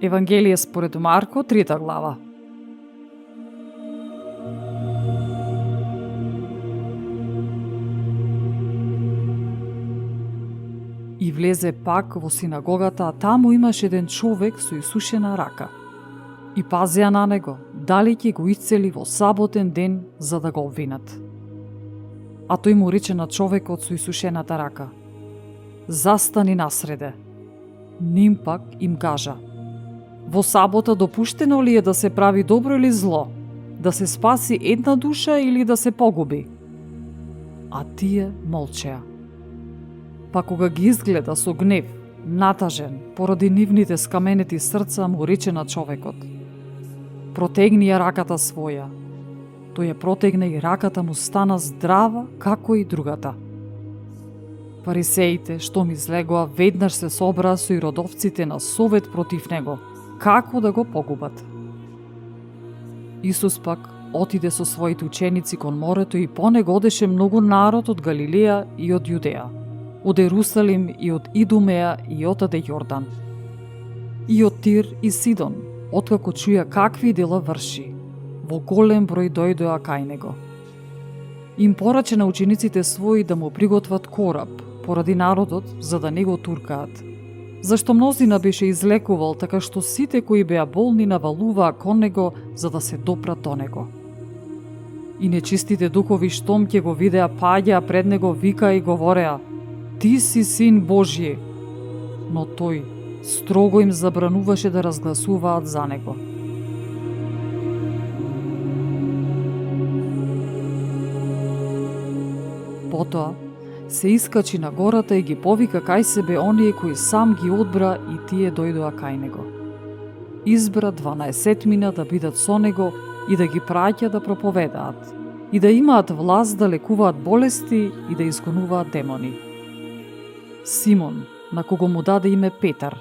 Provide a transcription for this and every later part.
Евангелие според Марко, 3 глава. И влезе пак во синагогата, а таму имаше еден човек со исушена рака. И пазеа на него, дали ќе го исцели во саботен ден за да го обвинат. А тој му рече на човекот со исушената рака: застани насреде. Ним пак им кажа: во сабота допуштено ли е да се прави добро или зло, да се спаси една душа или да се погуби? А тие молчеа. Па кога ги изгледа со гнев, натажен, поради нивните скаменети срца, му рече на човекот: протегни ја раката своја. Тој ја протегна и раката му стана здрава како и другата. Фарисеите, што ми излегоа, веднаш се собраа со иродовците на совет против него, како да го погубат. Исус пак отиде со своите ученици кон морето и по него одеше многу народ од Галилеја и од Јудеја, од Ерусалим и од Идумеја и отаде Јордан, и од Тир и Сидон, откако чуја какви дела врши. Во голем број дојдоа кај него. Им пораче на учениците своји да му приготват кораб поради народот, за да не го туркаат. Зашто мнозина беше излекувал, така што сите кои беа болни навалуваа кон него за да се допрат до него. И нечистите духови штом ќе го видеа паѓаа пред него, вика и говореа: ти си син Божји. Но тој строго им забрануваше да разгласуваат за него. Потоа се искачи на гората и ги повика кај себе оние кои сам ги одбра, и тие дојдоа кај него. Избра 12 да бидат со него и да ги праќа да проповедаат, и да имаат власт да лекуваат болести и да изгонуваат демони. Симон, на кого му даде име Петар,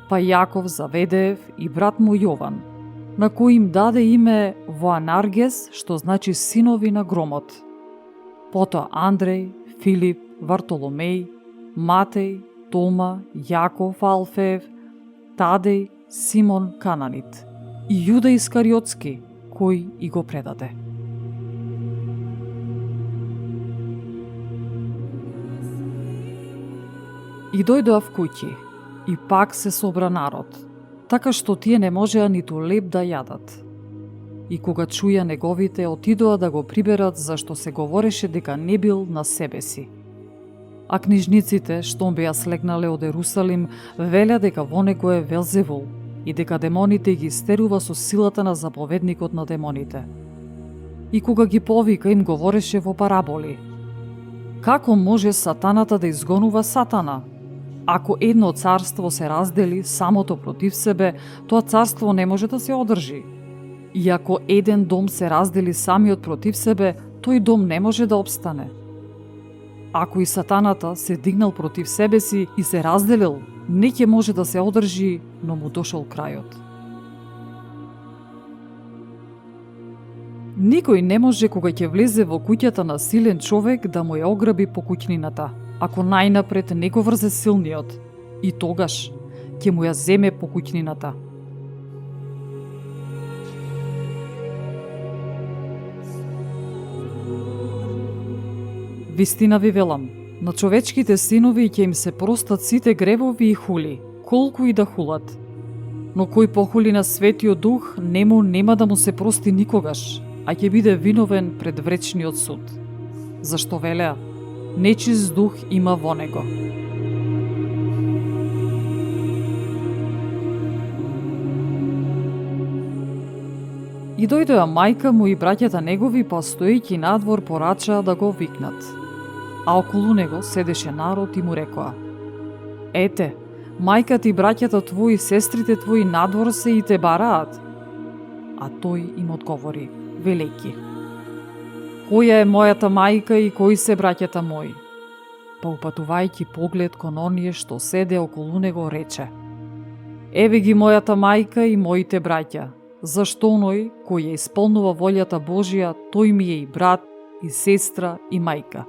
па Јаков Заведеев и брат му Јован, на кој им даде име Воанаргес, што значи синови на громот. Потоа Андреј, Филип, Вартоломеј, Матеј, Тома, Јаков Алфеев, Тадеј, Симон Кананит и Јуда Искариотски, кој и го предаде. И дојдоа в куќи, и пак се собра народ, така што тие не можеа ниту леб да јадат. И кога чуја неговите, отидоа да го приберат, зашто се говореше дека не бил на себе си. А книжниците, штом беа слегнале од Ерусалим, велеа дека во него е Велзевул и дека демоните ги истерува со силата на заповедникот на демоните. И кога ги повика, им говореше во параболи: како може сатаната да изгонува сатана? Ако едно царство се раздели самото против себе, тоа царство не може да се одржи. И ако еден дом се раздели самиот против себе, тој дом не може да обстане. Ако и сатаната се дигнал против себе си и се разделил, не ќе може да се одржи, но му дошол крајот. Никој не може кога ќе влезе во куќата на силен човек да му ја ограби по куќнината, ако најнапред не го врзе силниот, и тогаш ќе му ја земе по куќнината. Вистина ви велам, на човечките синови ќе им се простат сите гревови и хули, колку и да хулат. Но кој похули на Светиот Дух, нему нема да му се прости никогаш, а ќе биде виновен пред вречниот суд. Зашто велеа: нечист дух има во него. И дојдоа мајка му и браќата негови, па стоејќи надвор порачаа да го викнат. А околу него седеше народ и му рекоа: ете, мајката и браќата твои, сестрите твои надвор се и те бараат. А тој им одговори, велејќи: која е мојата мајка и кои се браќата мои? Па упатувајќи поглед кон оние што седе околу него, рече: еве ги мојата мајка и моите браќа. Зашто оној кој ја исполнува волјата Божија, тој ми е и брат, и сестра, и мајка.